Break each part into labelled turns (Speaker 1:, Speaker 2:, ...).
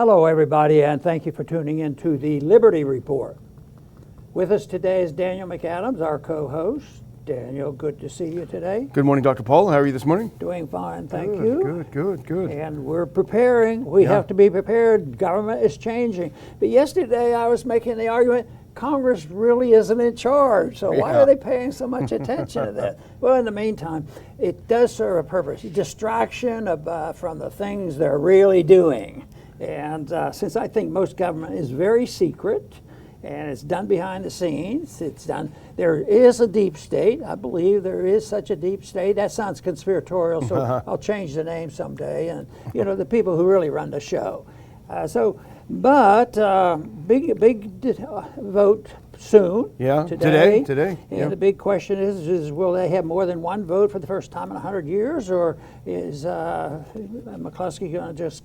Speaker 1: Hello, everybody, and thank you for tuning in to the Liberty Report. With us today is Daniel McAdams, our co-host. Daniel, good to see you today.
Speaker 2: Good morning, Dr. Paul. How are you this morning?
Speaker 1: Doing fine, thank you.
Speaker 2: Good.
Speaker 1: And we're preparing. We have to be prepared. Government is changing. But yesterday I was making the argument, Congress really isn't in charge, so why are they paying so much attention to that? Well, in the meantime, it does serve a purpose, distraction from the things they're really doing. And since I think most government is very secret, and it's done behind the scenes, there is a deep state. I believe there is such a deep state. That sounds conspiratorial, so I'll change the name someday. And, you know, the people who really run the show. Big vote soon.
Speaker 2: Yeah,
Speaker 1: today.
Speaker 2: And
Speaker 1: the big question is will they have more than one vote for the first time in 100 years, or is McCluskey going to just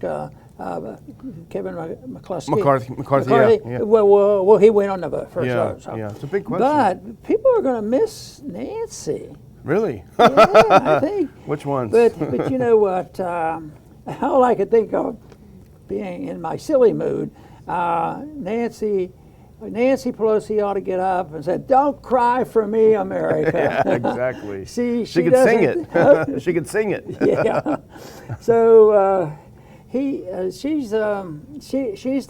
Speaker 1: Kevin McCarthy?
Speaker 2: Yeah.
Speaker 1: Will he win on the first vote? So.
Speaker 2: Yeah, it's a big question.
Speaker 1: But people are going to miss Nancy.
Speaker 2: Really?
Speaker 1: Yeah, I think.
Speaker 2: Which ones?
Speaker 1: But you know what? All I could think of, being in my silly mood, Nancy Pelosi ought to get up and say, "Don't cry for me, America."
Speaker 2: Yeah, exactly.
Speaker 1: See,
Speaker 2: she could sing it. She could sing it.
Speaker 1: Yeah. So she's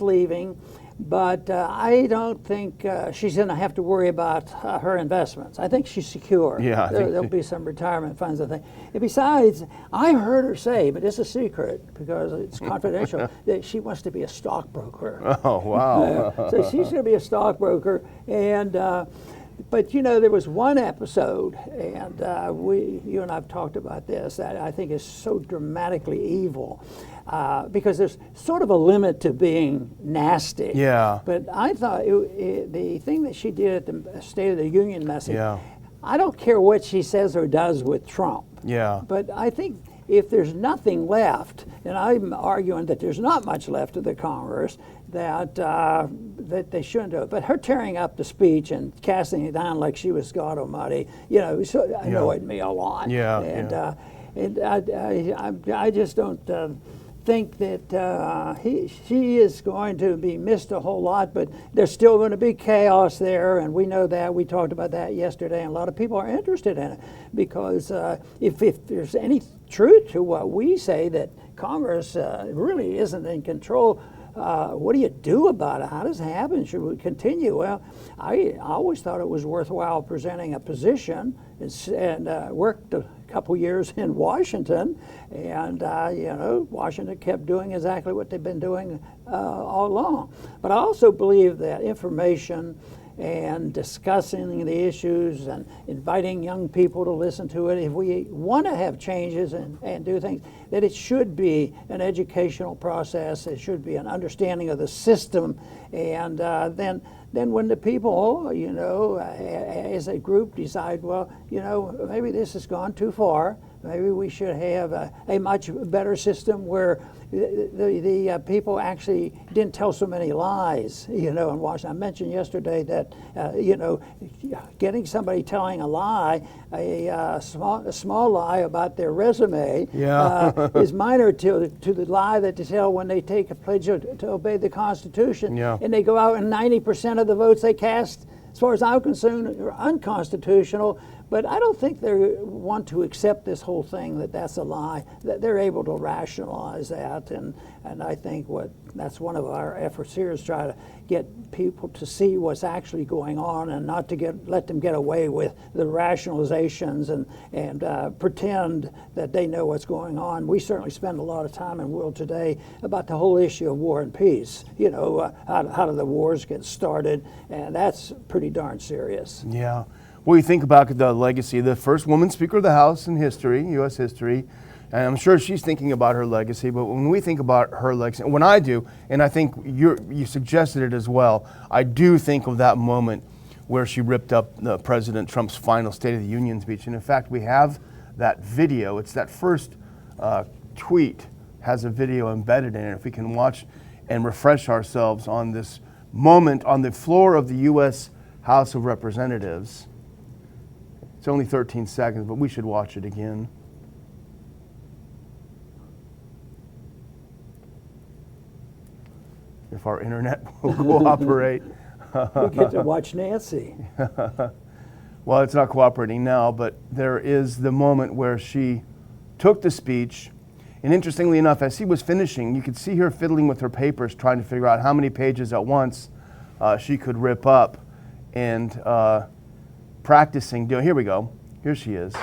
Speaker 1: leaving, but I don't think she's going to have to worry about her investments. I think she's secure.
Speaker 2: Yeah,
Speaker 1: there'll be some retirement funds, I think. And besides, I heard her say, but it's a secret because it's confidential, that she wants to be a stockbroker.
Speaker 2: Oh, wow.
Speaker 1: So she's going to be a stockbroker, and but you know, there was one episode, and you and I have talked about this, that I think is so dramatically evil, because there's sort of a limit to being nasty.
Speaker 2: Yeah.
Speaker 1: But I thought the thing that she did at the State of the Union message, I don't care what she says or does with Trump.
Speaker 2: Yeah.
Speaker 1: But I think if there's nothing left, and I'm arguing that there's not much left of the Congress, that they shouldn't do it. But her tearing up the speech and casting it down like she was God Almighty, you know, annoyed me a lot.
Speaker 2: Yeah.
Speaker 1: And I just don't think that she is going to be missed a whole lot, but there's still going to be chaos there, and we know that. We talked about that yesterday, and a lot of people are interested in it because if there's any truth to what we say, that Congress really isn't in control, what do you do about it? How does it happen? Should we continue? Well, I always thought it was worthwhile presenting a position, and worked a couple years in Washington, and you know, Washington kept doing exactly what they've been doing all along. But I also believe that information and discussing the issues and inviting young people to listen to it, if we want to have changes and do things, that it should be an educational process. It should be an understanding of the system, and then when the people, you know, as a group decide, well, you know, maybe this has gone too far, maybe we should have a much better system where the people actually didn't tell so many lies, you know, in Washington. I mentioned yesterday that, you know, getting somebody telling a lie, a small lie about their resume is minor to the lie that they tell when they take a pledge to obey the Constitution, and they go out and 90% of the votes they cast, as far as I'm concerned, are unconstitutional. But I don't think they want to accept this whole thing that that's a lie, that they're able to rationalize that. And I think that's one of our efforts here, is try to get people to see what's actually going on and not to let them get away with the rationalizations and pretend that they know what's going on. We certainly spend a lot of time in World Today about the whole issue of war and peace. You know, how do the wars get started? And that's pretty darn serious.
Speaker 2: Yeah. Well, you think about the legacy, the first woman Speaker of the House in history, U.S. history, and I'm sure she's thinking about her legacy, but when we think about her legacy, when I do, and I think you suggested it as well, I do think of that moment where she ripped up President Trump's final State of the Union speech. And in fact, we have that video. It's that first tweet has a video embedded in it. If we can watch and refresh ourselves on this moment on the floor of the U.S. House of Representatives. It's only 13 seconds, but we should watch it again. if our internet will cooperate.
Speaker 1: We get to watch Nancy.
Speaker 2: Well, it's not cooperating now, but there is the moment where she took the speech, and interestingly enough, as he was finishing, you could see her fiddling with her papers, trying to figure out how many pages at once she could rip up, and practicing doing. Here we go. Here she is.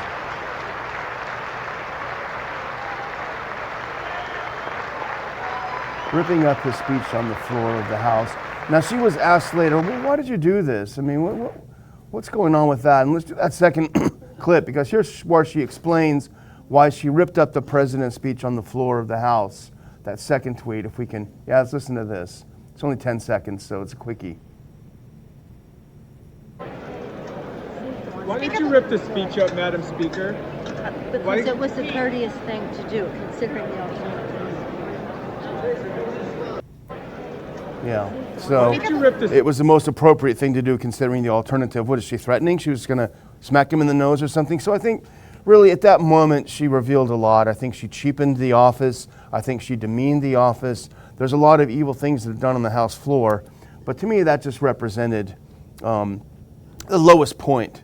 Speaker 2: Ripping up his speech on the floor of the House. Now, she was asked later, well, why did you do this? I mean, what's going on with that? And let's do that second clip, because here's where she explains why she ripped up the president's speech on the floor of the House. That second tweet, if we can. Yeah, let's listen to this. It's only 10 seconds, so it's a quickie.
Speaker 3: Why did you rip the speech up, Madam Speaker?
Speaker 4: Because it was the courteous thing to do, considering the alternatives.
Speaker 2: Yeah, so it was the most appropriate thing to do considering the alternative. What is she threatening? She was going to smack him in the nose or something. So I think really at that moment she revealed a lot. I think she cheapened the office. I think she demeaned the office. There's a lot of evil things that are done on the House floor. But to me that just represented the lowest point.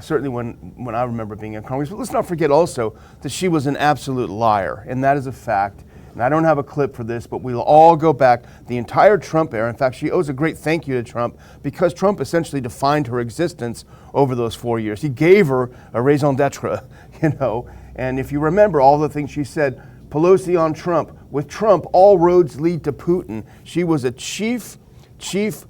Speaker 2: Certainly when I remember being in Congress. But let's not forget also that she was an absolute liar, and that is a fact. And I don't have a clip for this, but we'll all go back the entire Trump era. In fact, she owes a great thank you to Trump because Trump essentially defined her existence over those 4 years. He gave her a raison d'etre, you know. And if you remember all the things she said, Pelosi on Trump. With Trump, all roads lead to Putin. She was a chief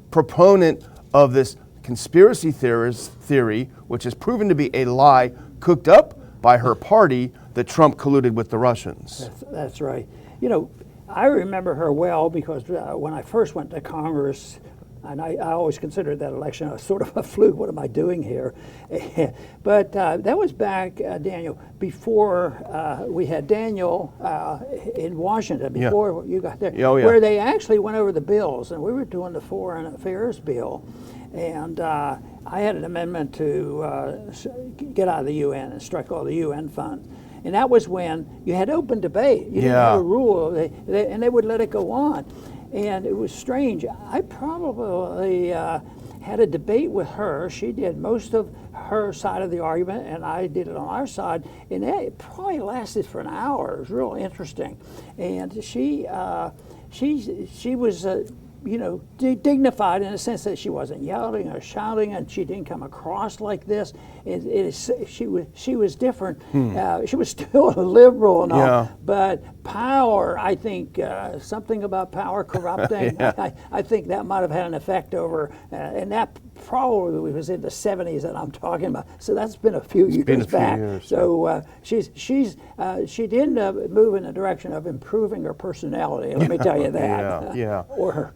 Speaker 2: proponent of this conspiracy theory, which has proven to be a lie cooked up by her party that Trump colluded with the Russians.
Speaker 1: That's right. You know, I remember her well because when I first went to Congress, and I always considered that election a sort of a fluke. What am I doing here? But that was back, Daniel, before we had Daniel in Washington, before you got there, where they actually went over the bills, and we were doing the Foreign Affairs bill. And I had an amendment to get out of the UN and strike all the UN funds. And that was when you had open debate. You didn't have a rule, and they would let it go on. And it was strange. I probably had a debate with her. She did most of her side of the argument, and I did it on our side. And it probably lasted for an hour. It was real interesting. And she was dignified in the sense that she wasn't yelling or shouting, and she didn't come across like this. She was different. She was still a liberal and all, but power, I think, something about power corrupting, I think that might have had an effect over, and that probably was in the 70s that I'm talking about. So that's been a few years back. So she did move in the direction of improving her personality. Let me tell you that. Or her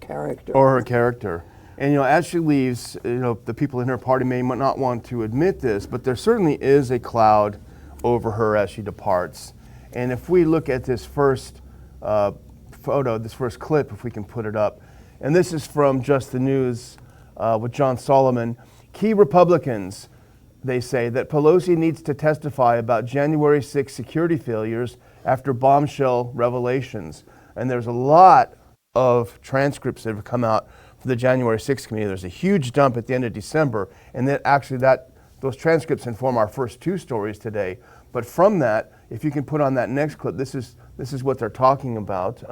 Speaker 1: character. And as she leaves, the people in her party may not want to admit this, but there certainly is a cloud over her as she departs. And if we look at this first photo, this first clip, if we can put it up, and this is from Just the News with John Solomon. Key Republicans, they say, that Pelosi needs to testify about January 6th security failures after bombshell revelations. And there's a lot of transcripts that have come out for the January 6th committee. There's a huge dump at the end of December, and those transcripts inform our first two stories today. But from that, if you can put on that next clip, this is what they're talking about.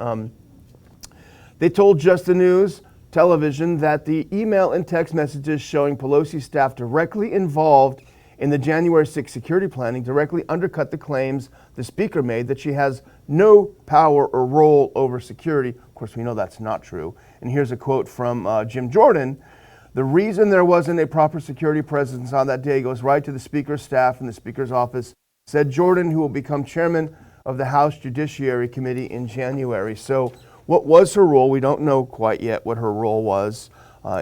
Speaker 1: They told Just the News television that the email and text messages showing Pelosi staff directly involved in the January 6th security planning directly undercut the claims the speaker made that she has no power or role over security. Of course, we know that's not true. And here's a quote from Jim Jordan. The reason there wasn't a proper security presence on that day goes right to the speaker's staff and the speaker's office, said Jordan, who will become chairman of the House Judiciary Committee in January. So what was her role? We don't know quite yet what her role was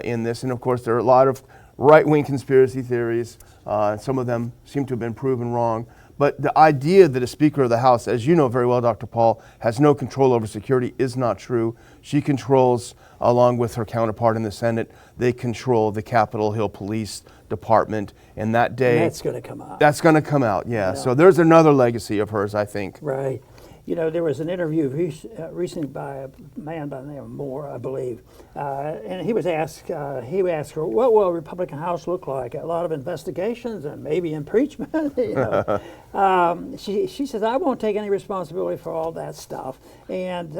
Speaker 1: in this. And of course, there are a lot of right-wing conspiracy theories. Some of them seem to have been proven wrong. But the idea that a Speaker of the House, as you know very well, Dr. Paul, has no control over security is not true. She controls, along with her counterpart in the Senate, they control the Capitol Hill Police Department. And that day... And that's going to come out.
Speaker 2: That's going to come out, yeah. So there's another legacy of hers, I think.
Speaker 1: Right. there was an interview recently by a man by the name of Moore, I believe, and he asked her, what will a Republican House look like? A lot of investigations and maybe impeachment. She says, I won't take any responsibility for all that stuff. And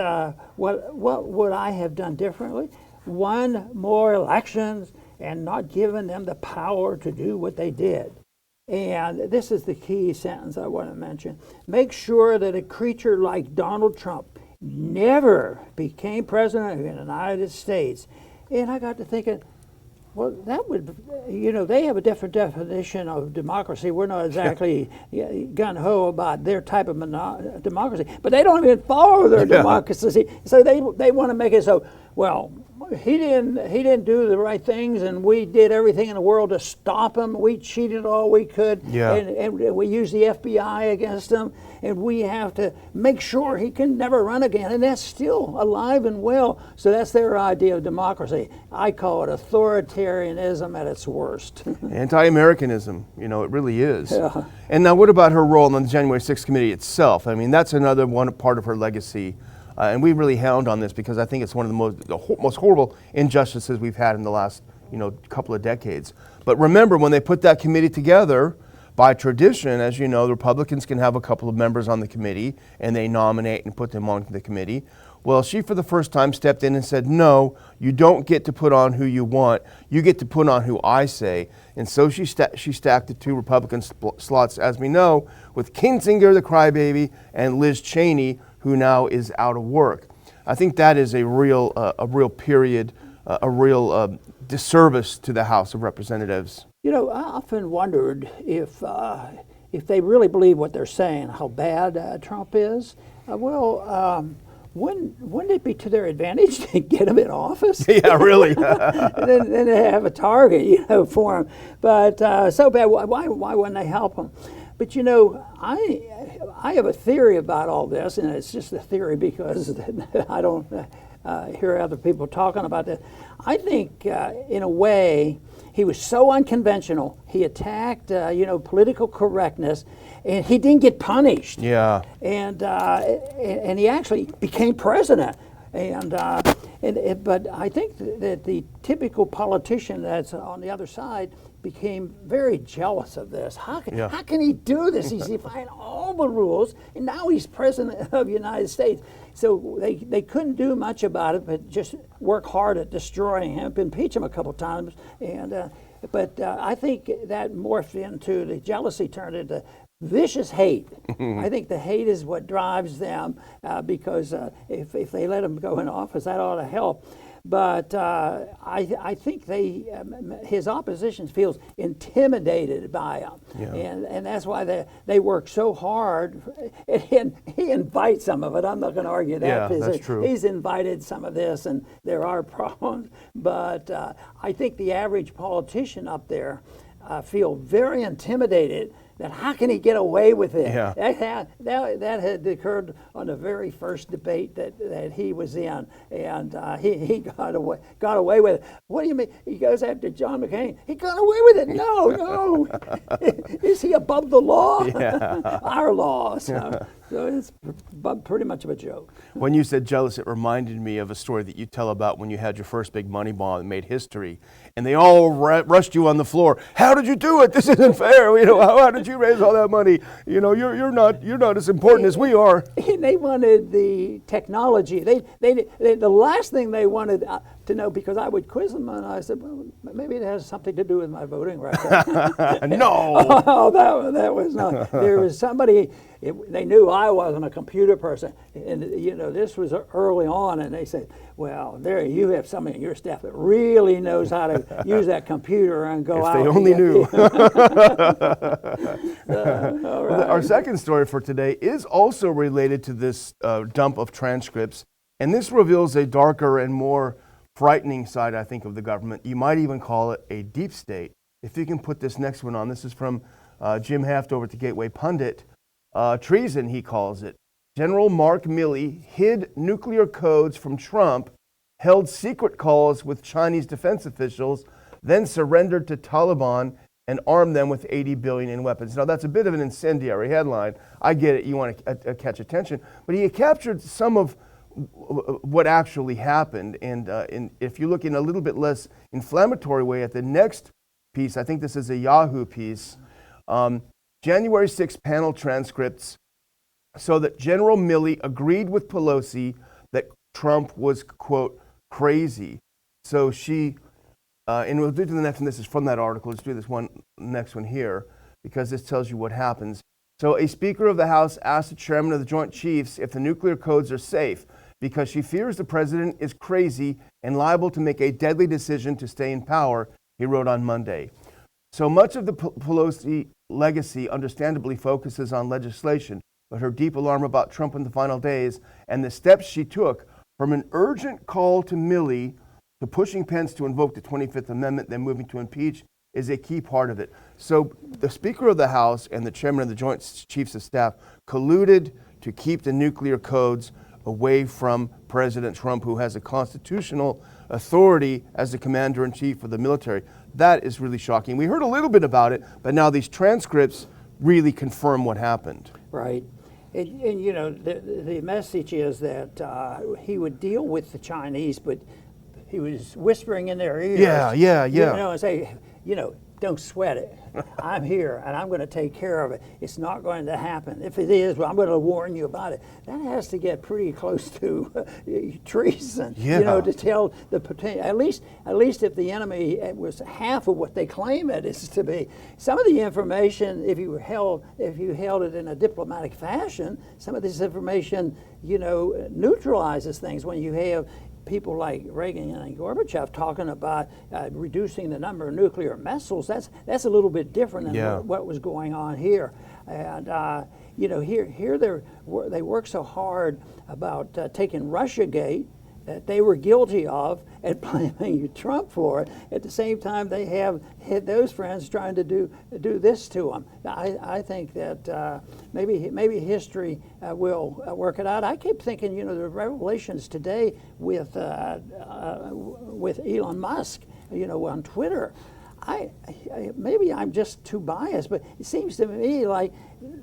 Speaker 1: what would I have done differently? Won more elections and not given them the power to do what they did. And this is the key sentence I want to mention. Make sure that a creature like Donald Trump never became president of the United States. And I got to thinking, well, that would, they have a different definition of democracy. We're not exactly gung-ho about their type of democracy, but they don't even follow their democracy. So they want to make it so, well, he didn't do the right things, and we did everything in the world to stop him. We cheated all we could, and we used the FBI against him, and we have to make sure he can never run again. And that's still alive and well. So that's their idea of democracy. I call it authoritarianism at its worst.
Speaker 2: Anti-Americanism, it really is.
Speaker 1: Yeah.
Speaker 2: And now what about her role on the January 6th committee itself? I mean, that's another part of her legacy. And we really hound on this because I think it's one of the most horrible injustices we've had in the last, couple of decades. But remember, when they put that committee together, by tradition, as you know, the Republicans can have a couple of members on the committee, and they nominate and put them on the committee. Well, she, for the first time, stepped in and said, no, you don't get to put on who you want. You get to put on who I say. And so she stacked the two Republican slots, as we know, with Kinzinger, the crybaby, and Liz Cheney, who now is out of work. I think that is a real disservice to the House of Representatives.
Speaker 1: I often wondered if they really believe what they're saying, how bad Trump is. Wouldn't it be to their advantage to get him in office?
Speaker 2: Yeah, really.
Speaker 1: and then they have a target, for him. But so bad, why wouldn't they help him? But I have a theory about all this, and it's just a theory because I don't hear other people talking about this. I think, in a way, he was so unconventional. He attacked, political correctness, and he didn't get punished.
Speaker 2: Yeah.
Speaker 1: And he actually became president. But I think that the typical politician that's on the other side became very jealous of this. How can he do this? He's defying all the rules, and now he's president of the United States. So they couldn't do much about it, but just work hard at destroying him, impeach him a couple times. But I think that morphed into, the jealousy turned into vicious hate. I think the hate is what drives them because if they let him go in office, that ought to help. But I think his opposition feels intimidated by him, and that's why they work so hard. And he invites some of it. I'm not going to argue that.
Speaker 2: Yeah, that's true.
Speaker 1: He's invited some of this, and there are problems. But I think the average politician up there feel very intimidated. That how can he get away with it?
Speaker 2: Yeah.
Speaker 1: That had occurred on the very first debate that he was in, and he got away with it. What do you mean? He goes after John McCain. He got away with it? No. Is he above the law?
Speaker 2: Yeah.
Speaker 1: Our law. So it's pretty much of a joke.
Speaker 2: When you said jealous, it reminded me of a story that you tell about when you had your first big money ball that made history, and they all rushed you on the floor. How did you do it? This isn't fair. How did you raise all that money? You're not as important as we are.
Speaker 1: They wanted the technology. The last thing they wanted to know, because I would quiz them, and I said, well, maybe it has something to do with my voting record.
Speaker 2: No.
Speaker 1: Oh, that was not. There was somebody. They knew I wasn't a computer person, and this was early on, and they said, well, there you have somebody in your staff that really knows how to use that computer and go out.
Speaker 2: If they only knew.
Speaker 1: All right.
Speaker 2: Our second story for today is also related to this dump of transcripts, and this reveals a darker and more frightening side, I think, of the government. You might even call it a deep state. If you can put this next one on, this is from Jim Haft over at the Gateway Pundit. Treason, he calls it. General Mark Milley hid nuclear codes from Trump, held secret calls with Chinese defense officials, then surrendered to Taliban and arm them with $80 billion in weapons. Now that's a bit of an incendiary headline. I get it, you want to catch attention, but he captured some of what actually happened. And if you look in a little bit less inflammatory way at the next piece, I think this is a Yahoo piece, January 6th panel transcripts, so that General Milley agreed with Pelosi that Trump was, quote, crazy. So she, and we'll do the next one, this is from that article, let's do this next one here, because this tells you what happens. So a Speaker of the House asked the Chairman of the Joint Chiefs if the nuclear codes are safe, because she fears the president is crazy and liable to make a deadly decision to stay in power, he wrote on Monday. So much of the Pelosi legacy understandably focuses on legislation, but her deep alarm about Trump in the final days and the steps she took, from an urgent call to Milley to pushing Pence to invoke the 25th Amendment, then moving to impeach, is a key part of it. So the Speaker of the House and the Chairman of the Joint Chiefs of Staff colluded to keep the nuclear codes away from President Trump, who has a constitutional authority as the commander-in-chief of the military. That is really shocking. We heard a little bit about it, but now these transcripts really confirm what happened.
Speaker 1: Right. And you know, the message is that he would deal with the Chinese, but he was whispering in their ears.
Speaker 2: Yeah.
Speaker 1: You know, and say, you know, don't sweat it. I'm here, and I'm going to take care of it. It's not going to happen. If it is, well, I'm going to warn you about it. That has to get pretty close to treason.
Speaker 2: Yeah.
Speaker 1: You know, to tell the potential. At least if the enemy was half of what they claim it is to be. Some of the information, if you held it in a diplomatic fashion, some of this information, you know, neutralizes things. When you have people like Reagan and Gorbachev talking about reducing the number of nuclear missiles, that's a little bit different than what was going on here. And you know, here they work so hard about taking Russiagate that they were guilty of and blaming Trump for it. At the same time, they have hit those friends trying to do this to them. I think that maybe history will work it out. I keep thinking, you know, the revelations today with Elon Musk, you know, on Twitter. Maybe I'm just too biased, but it seems to me like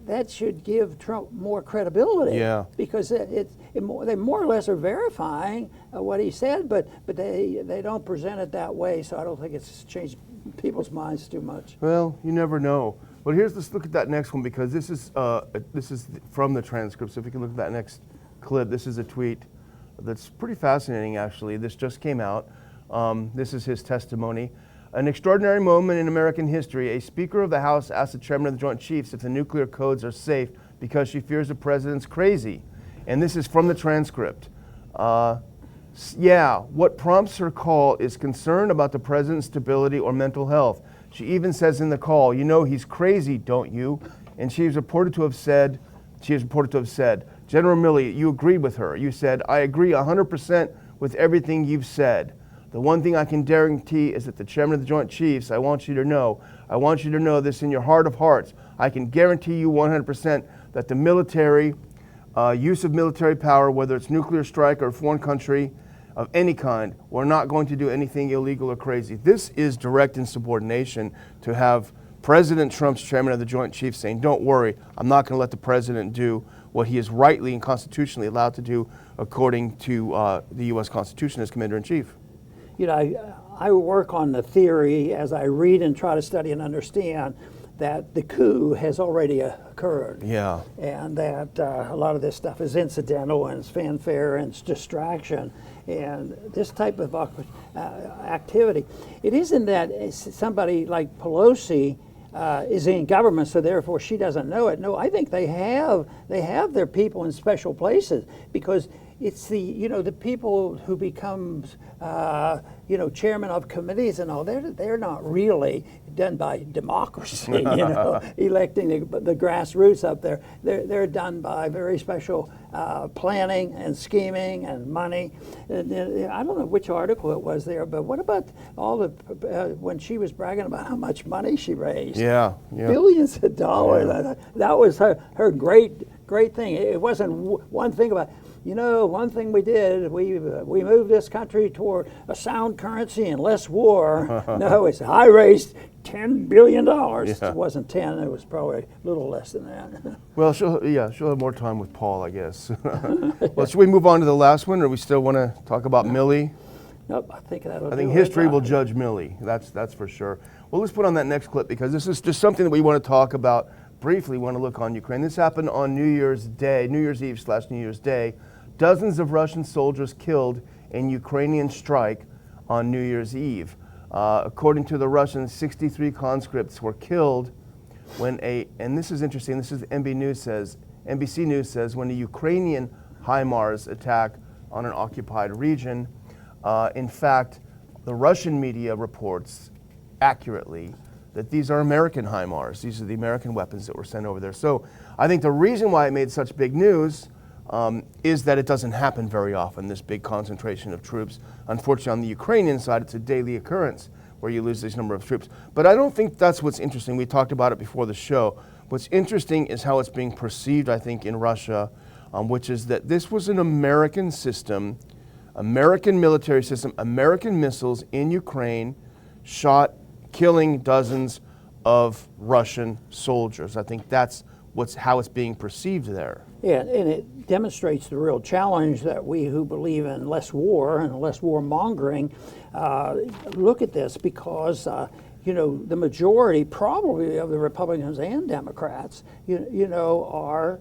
Speaker 1: that should give Trump more credibility.
Speaker 2: Yeah.
Speaker 1: Because they more or less are verifying what he said, but they don't present it that way. So I don't think it's changed people's minds too much.
Speaker 2: Well, you never know. But let's look at that next one, because this is from the transcript. So if you can look at that next clip, this is a tweet that's pretty fascinating, actually. This just came out. This is his testimony. An extraordinary moment in American history. A Speaker of the House asked the Chairman of the Joint Chiefs if the nuclear codes are safe because she fears the president's crazy. And this is from the transcript. What prompts her call is concern about the president's stability or mental health. She even says in the call, you know he's crazy, don't you? And she is reported to have said, General Milley, you agreed with her. You said, I agree 100% with everything you've said. The one thing I can guarantee is that the Chairman of the Joint Chiefs, I want you to know this in your heart of hearts. I can guarantee you 100% that the military, use of military power, whether it's nuclear strike or a foreign country of any kind, we're not going to do anything illegal or crazy. This is direct insubordination to have President Trump's Chairman of the Joint Chiefs saying, don't worry, I'm not going to let the president do what he is rightly and constitutionally allowed to do according to the U.S. Constitution as Commander-in-Chief.
Speaker 1: You know, I work on the theory as I read and try to study and understand that the coup has already occurred.
Speaker 2: Yeah.
Speaker 1: And that a lot of this stuff is incidental and it's fanfare and it's distraction. And this type of activity, it isn't that somebody like Pelosi is in government, so therefore she doesn't know it. No, I think they have their people in special places, because it's the people who becomes chairman of committees and all. They're not really done by democracy, electing the grassroots up there. They're done by very special planning and scheming and money. And I don't know which article it was there, but what about all the when she was bragging about how much money she raised?
Speaker 2: Yeah.
Speaker 1: Billions of dollars.
Speaker 2: Yeah.
Speaker 1: That was her great thing. It wasn't one thing about it. you know, one thing we did, we moved this country toward a sound currency and less war. No, I raised $10 billion.
Speaker 2: Yeah.
Speaker 1: It wasn't 10, it was probably a little less than that.
Speaker 2: Well, she'll have more time with Paul, I guess. Well, should we move on to the last one, or we still want to talk about Millie?
Speaker 1: Nope, I think that'll
Speaker 2: I think
Speaker 1: do it.
Speaker 2: history will judge Millie. That's for sure. Well, let's put on that next clip because this is just something that we want to talk about briefly. Want to look on Ukraine. This happened on New Year's Eve/New Year's Day. Dozens of Russian soldiers killed in Ukrainian strike on New Year's Eve. According to the Russians, 63 conscripts were killed when and this is interesting. This is NBC News says when a Ukrainian HIMARS attack on an occupied region. In fact, the Russian media reports accurately that these are American HIMARS. These are the American weapons that were sent over there. So I think the reason why it made such big news is that it doesn't happen very often, this big concentration of troops. Unfortunately, on the Ukrainian side, it's a daily occurrence where you lose this number of troops. But I don't think that's what's interesting. We talked about it before the show. What's interesting is how it's being perceived, I think, in Russia, which is that this was an American system, American military system, American missiles in Ukraine, killing dozens of Russian soldiers. I think that's how it's being perceived there.
Speaker 1: Yeah, and it demonstrates the real challenge that we who believe in less war and less warmongering look at this because, you know, the majority probably of the Republicans and Democrats, are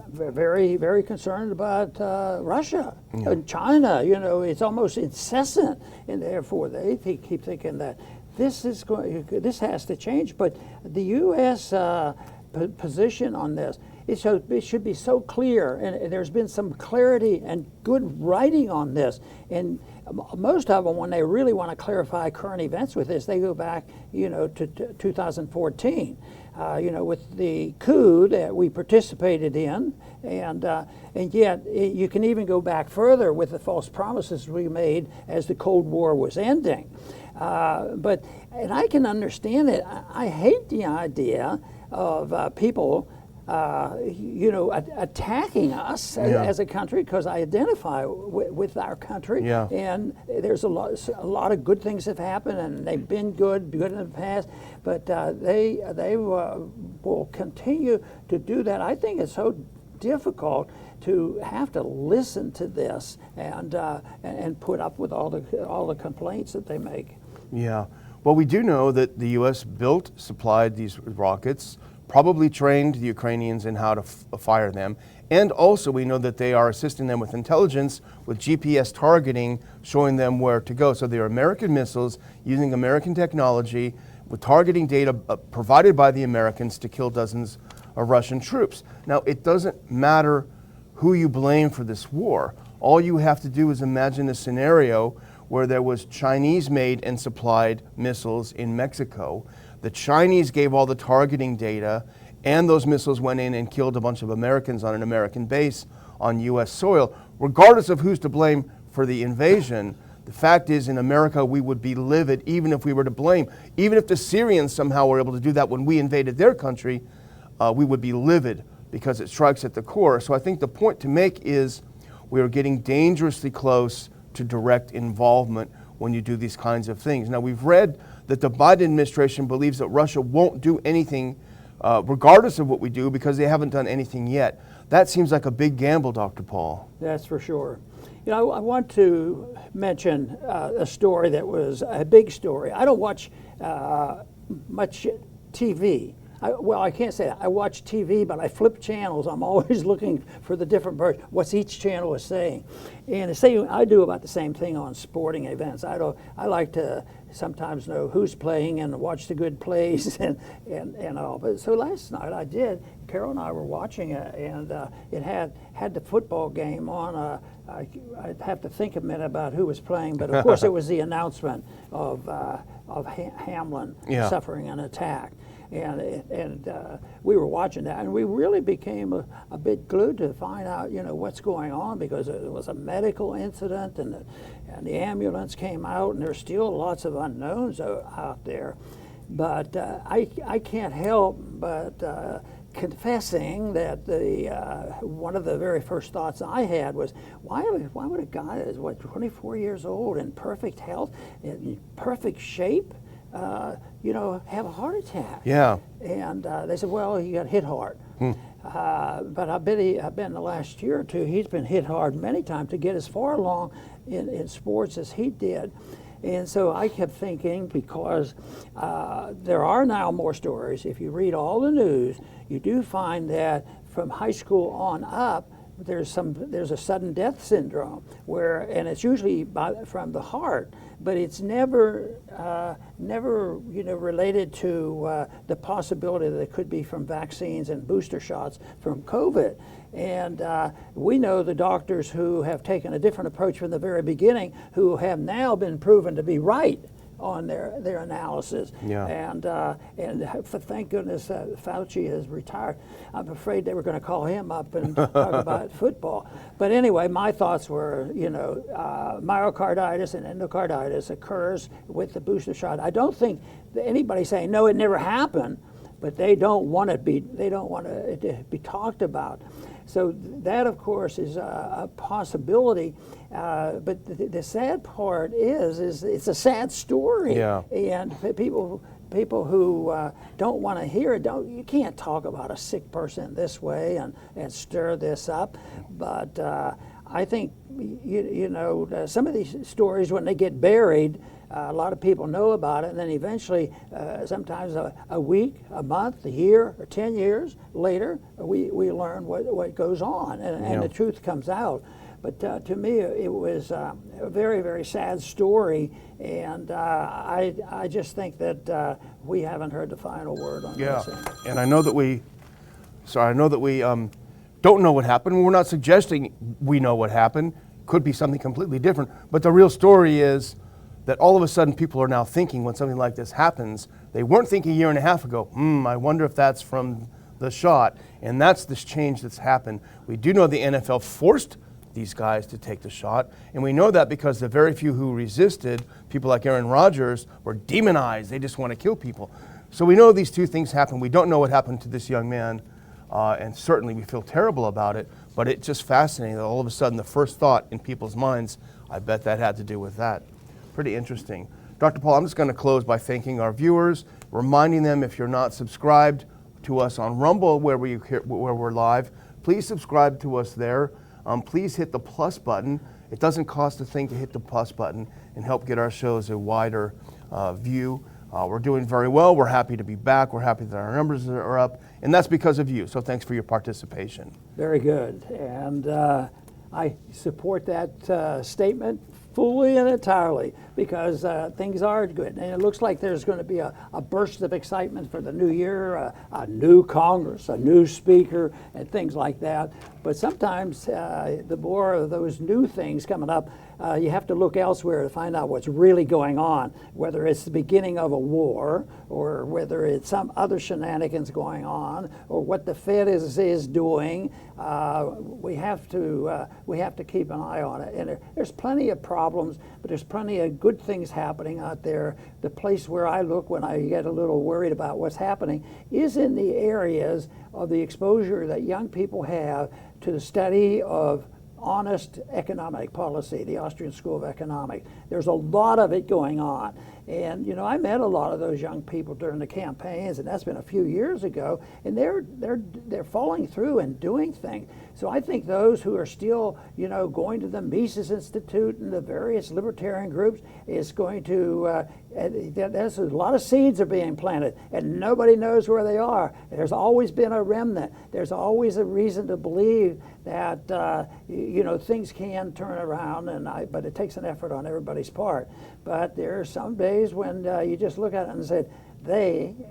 Speaker 1: very, very concerned about Russia and China. You know, it's almost incessant, and therefore they keep thinking that this has to change. But the U.S. Position on this, it should be so clear, and there's been some clarity and good writing on this. And most of them, when they really want to clarify current events with this, they go back, to 2014, with the coup that we participated in, and yet you can even go back further with the false promises we made as the Cold War was ending. And I can understand it. I hate the idea of people, attacking us as a country because I identify with our country.
Speaker 2: Yeah.
Speaker 1: And there's a lot of good things have happened, and they've been good in the past. But they will continue to do that. I think it's so difficult to have to listen to this and put up with all the complaints that they make.
Speaker 2: Yeah. Well, we do know that the U.S. supplied these rockets, probably trained the Ukrainians in how to fire them. And also we know that they are assisting them with intelligence, with GPS targeting, showing them where to go. So they are American missiles using American technology with targeting data provided by the Americans to kill dozens of Russian troops. Now, it doesn't matter who you blame for this war. All you have to do is imagine a scenario where there was Chinese-made and supplied missiles in Mexico. The Chinese gave all the targeting data, and those missiles went in and killed a bunch of Americans on an American base on U.S. soil. Regardless of who's to blame for the invasion, the fact is in America we would be livid even if we were to blame. Even if the Syrians somehow were able to do that when we invaded their country, we would be livid because it strikes at the core. So I think the point to make is we are getting dangerously close to direct involvement when you do these kinds of things. Now, we've read that the Biden administration believes that Russia won't do anything regardless of what we do because they haven't done anything yet. That seems like a big gamble, Dr. Paul.
Speaker 1: That's for sure. I want to mention a story that was a big story. I don't watch much TV. I can't say that. I watch TV, but I flip channels. I'm always looking for the different versions, what each channel is saying. And I do about the same thing on sporting events. I like to sometimes know who's playing and watch the good plays and all. But so last night I did. Carol and I were watching it, and it had the football game on. I'd have to think a minute about who was playing, but of course it was the announcement of Hamlin suffering an attack. And we were watching that, and we really became a bit glued to find out, what's going on, because it was a medical incident, and the ambulance came out, and there's still lots of unknowns out there. But I can't help but confessing that one of the very first thoughts I had was, why would a guy that's 24 years old in perfect health, in perfect shape, have a heart attack?
Speaker 2: Yeah.
Speaker 1: And they said, well, he got hit hard. But I bet in the last year or two, he's been hit hard many times to get as far along in sports as he did. And so I kept thinking, because there are now more stories. If you read all the news, you do find that from high school on up, there's a sudden death syndrome and it's usually from the heart, but it's never related to the possibility that it could be from vaccines and booster shots from COVID. And we know the doctors who have taken a different approach from the very beginning, who have now been proven to be right on their analysis.
Speaker 2: Yeah.
Speaker 1: And for thank goodness Fauci has retired. I'm afraid they were going to call him up and talk about football. But anyway, my thoughts were, myocarditis and endocarditis occurs with the booster shot. I don't think that anybody saying no, it never happened, but they don't want it to be talked about. So that, of course, is a possibility. But the sad part is it's a sad story.
Speaker 2: Yeah.
Speaker 1: And people who don't want to hear it, you can't talk about a sick person this way and stir this up. But I think, some of these stories, when they get buried, a lot of people know about it, and then eventually, sometimes a week, a month, a year, or 10 years later, we learn what goes on, and the truth comes out. But to me, it was a very, very sad story, and I just think that we haven't heard the final word on this.
Speaker 2: And I know that we don't know what happened. We're not suggesting we know what happened. Could be something completely different. But the real story is that all of a sudden people are now thinking, when something like this happens, they weren't thinking a year and a half ago, I wonder if that's from the shot. And that's this change that's happened. We do know the NFL forced these guys to take the shot, and we know that because the very few who resisted, people like Aaron Rodgers, were demonized. They just want to kill people. So we know these two things happen. We don't know what happened to this young man, and certainly we feel terrible about it, but it's just fascinating that all of a sudden the first thought in people's minds, I bet that had to do with that. Pretty interesting. Dr. Paul, I'm just going to close by thanking our viewers, reminding them, if you're not subscribed to us on Rumble, where we're live, please subscribe to us there. Please hit the plus button. It doesn't cost a thing to hit the plus button and help get our shows a wider view. We're doing very well. We're happy to be back. We're happy that our numbers are up, and that's because of you. So thanks for your participation.
Speaker 1: Very good. And I support that statement fully and entirely, because things are good. And it looks like there's going to be a burst of excitement for the new year, a new Congress, a new speaker, and things like that. But sometimes the more of those new things coming up, you have to look elsewhere to find out what's really going on, whether it's the beginning of a war, or whether it's some other shenanigans going on, or what the Fed is doing. We have to keep an eye on it. And there's plenty of problems, but there's plenty of good things happening out there. The place where I look when I get a little worried about what's happening is in the areas of the exposure that young people have to the study of honest economic policy, the Austrian School of Economics. There's a lot of it going on. And I met a lot of those young people during the campaigns, and that's been a few years ago, and they're following through and doing things. So I think those who are still, going to the Mises Institute and the various libertarian groups is going to, there's a lot of seeds are being planted, and nobody knows where they are. There's always been a remnant. There's always a reason to believe that, things can turn around, but it takes an effort on everybody's part. But there are some days when you just look at it and say,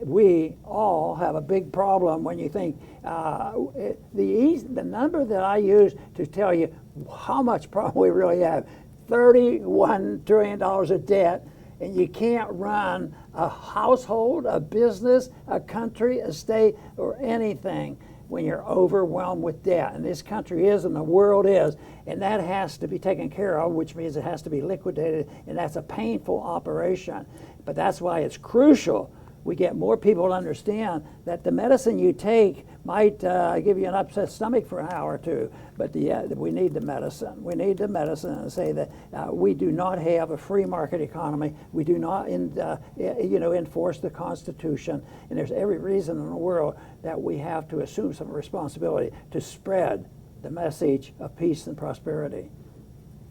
Speaker 1: we all have a big problem when you think the number that I use to tell you how much problem we really have, $31 trillion of debt, and you can't run a household, a business, a country, a state, or anything when you're overwhelmed with debt. And this country is, and the world is, and that has to be taken care of, which means it has to be liquidated, and that's a painful operation. But that's why it's crucial we get more people to understand that the medicine you take might give you an upset stomach for an hour or two, but we need the medicine. We need the medicine, and say that we do not have a free market economy. We do not enforce the Constitution, and there's every reason in the world that we have to assume some responsibility to spread the message of peace and prosperity.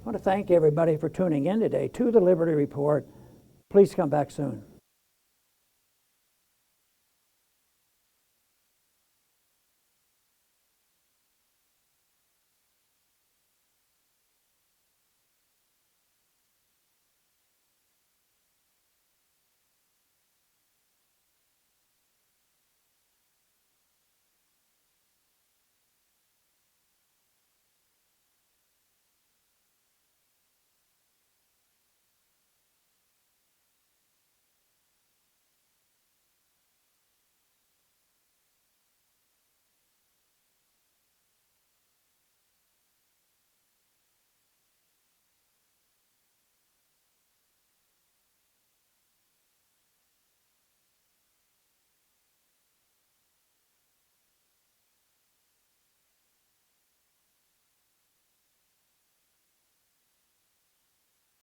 Speaker 1: I want to thank everybody for tuning in today to the Liberty Report. Please come back soon.